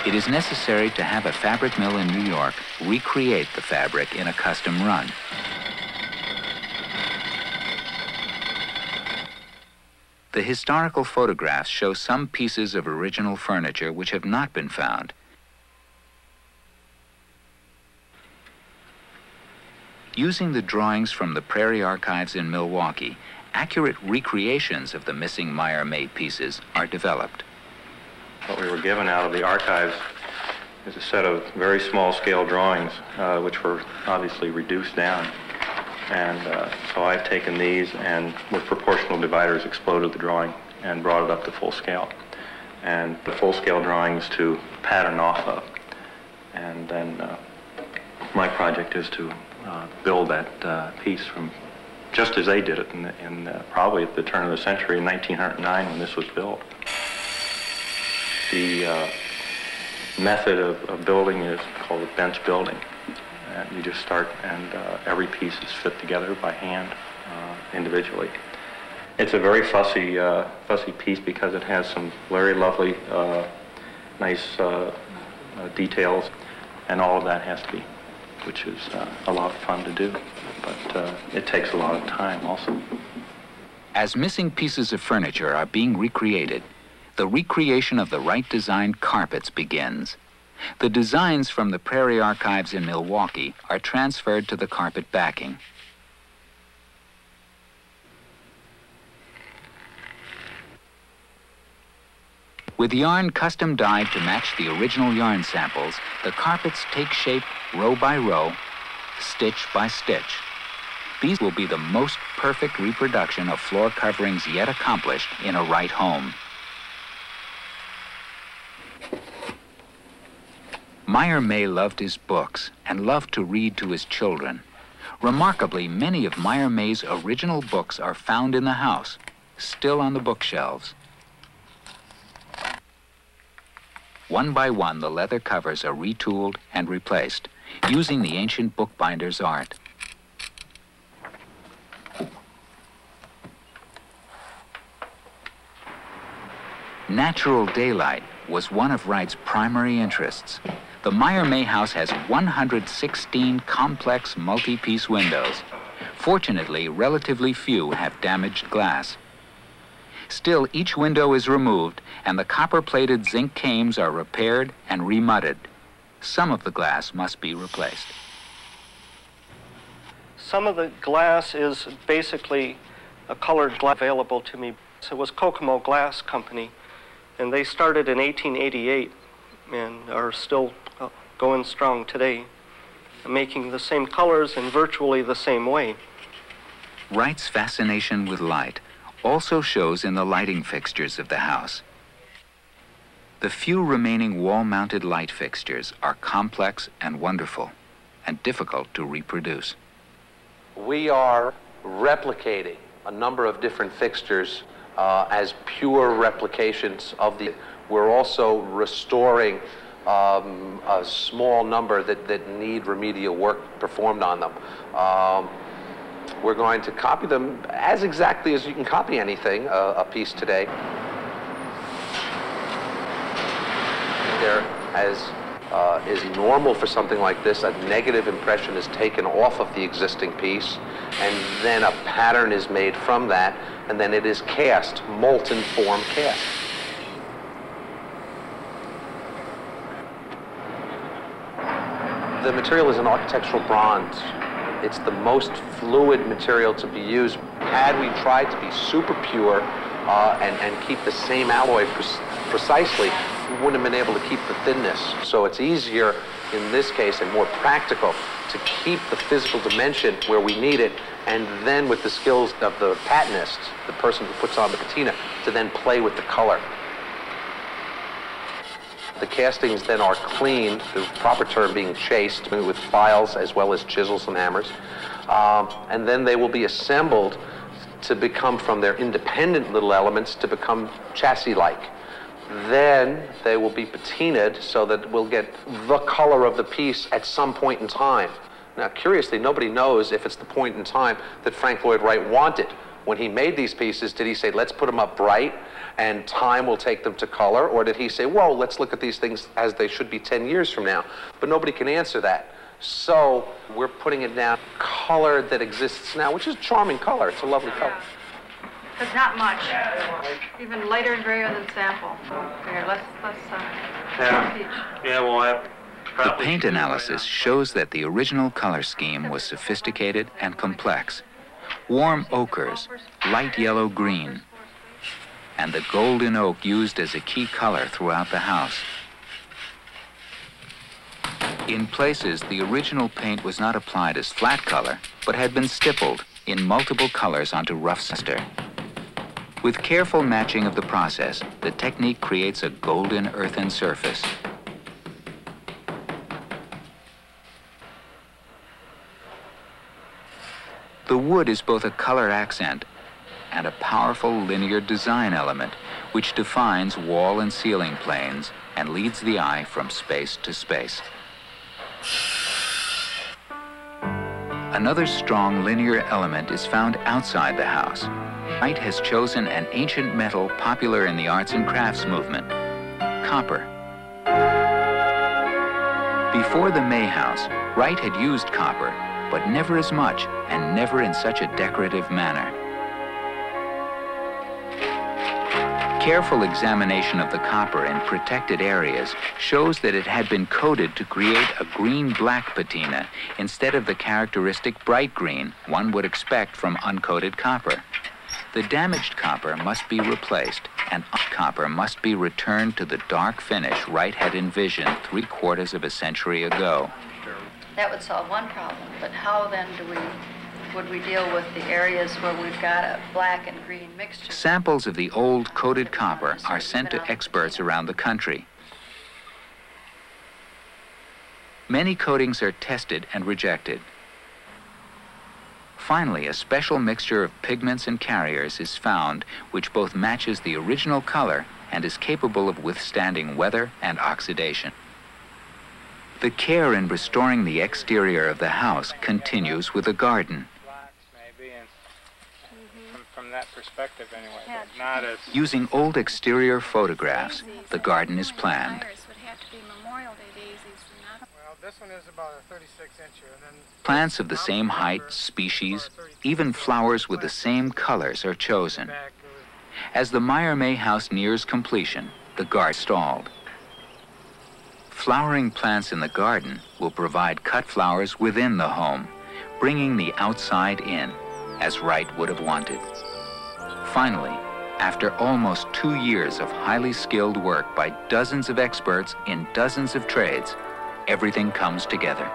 It is necessary to have a fabric mill in New York recreate the fabric in a custom run. The historical photographs show some pieces of original furniture which have not been found. Using the drawings from the Prairie Archives in Milwaukee, accurate recreations of the missing Meyer-made pieces are developed. What we were given out of the archives is a set of very small-scale drawings, which were obviously reduced down. And so I've taken these and with proportional dividers exploded the drawing and brought it up to full scale. And the full-scale drawings to pattern off of. And then my project is to build that piece from just as they did it in probably at the turn of the century in 1909 when this was built. The method of building is called a bench building. You just start and every piece is fit together by hand individually. It's a very fussy piece because it has some very lovely, nice details, and all of that has to be, which is a lot of fun to do, but it takes a lot of time also. As missing pieces of furniture are being recreated, the recreation of the right designed carpets begins. The designs from the Prairie Archives in Milwaukee are transferred to the carpet backing. With yarn custom dyed to match the original yarn samples, the carpets take shape row by row, stitch by stitch. These will be the most perfect reproduction of floor coverings yet accomplished in a Wright home. Meyer May loved his books and loved to read to his children. Remarkably, many of Meyer May's original books are found in the house, still on the bookshelves. One by one, the leather covers are retooled and replaced, using the ancient bookbinder's art. Natural daylight was one of Wright's primary interests. The Meyer May house has 116 complex multi-piece windows. Fortunately, relatively few have damaged glass. Still, each window is removed and the copper-plated zinc cames are repaired and remudded. Some of the glass must be replaced. Some of the glass is basically a colored glass available to me. So it was Kokomo Glass Company, and they started in 1888 and are still going strong today, making the same colors in virtually the same way. Wright's fascination with light also shows in the lighting fixtures of the house. The few remaining wall-mounted light fixtures are complex and wonderful, and difficult to reproduce. We are replicating a number of different fixtures as pure replications of the. We're also restoring a small number that need remedial work performed on them. We're going to copy them as exactly as you can copy anything, a piece today. There, as is normal for something like this, a negative impression is taken off of the existing piece, and then a pattern is made from that, and then it is cast, molten form cast. The material is an architectural bronze. It's the most fluid material to be used. Had we tried to be super pure and keep the same alloy precisely, we wouldn't have been able to keep the thinness. So it's easier in this case and more practical to keep the physical dimension where we need it, and then with the skills of the patinist, the person who puts on the patina, to then play with the color. The castings then are cleaned, the proper term being chased, with files as well as chisels and hammers. And then they will be assembled to become, from their independent little elements, to become chassis-like. Then they will be patinaed so that we'll get the color of the piece at some point in time. Now, curiously, nobody knows if it's the point in time that Frank Lloyd Wright wanted When he made these pieces, did he say, let's put them up bright and time will take them to color? Or did he say, whoa, let's look at these things as they should be 10 years from now? But nobody can answer that. So we're putting it down color that exists now, which is a charming color. It's a lovely color. But not much. Even lighter and grayer than sample. Here, let's Yeah, well, The paint analysis shows that the original color scheme was sophisticated and complex. Warm ochres, light yellow-green, and the golden oak used as a key color throughout the house. In places, the original paint was not applied as flat color, but had been stippled in multiple colors onto rough center. With careful matching of the process, the technique creates a golden earthen surface. The wood is both a color accent and a powerful linear design element, which defines wall and ceiling planes and leads the eye from space to space. Another strong linear element is found outside the house. Wright has chosen an ancient metal popular in the arts and crafts movement, copper. Before the May house, Wright had used copper, but never as much and never in such a decorative manner. Careful examination of the copper in protected areas shows that it had been coated to create a green-black patina instead of the characteristic bright green one would expect from uncoated copper. The damaged copper must be replaced, and copper must be returned to the dark finish Wright had envisioned 3/4 of a century ago. That would solve one problem, but how then would we deal with the areas where we've got a black and green mixture? Samples of the old coated copper are sent to experts around the country. Many coatings are tested and rejected. Finally, a special mixture of pigments and carriers is found which both matches the original color and is capable of withstanding weather and oxidation. The care in restoring the exterior of the house continues with the garden. Maybe, and from that perspective anyway, but not as... Using old exterior photographs, the garden is planned. Well, this one is about a 36-incher, and then... Plants of the same height, species, even flowers with the same colors are chosen. As the Meyer May house nears completion, the garden is stalled. Flowering plants in the garden will provide cut flowers within the home, bringing the outside in, as Wright would have wanted. Finally, after almost 2 years of highly skilled work by dozens of experts in dozens of trades, everything comes together.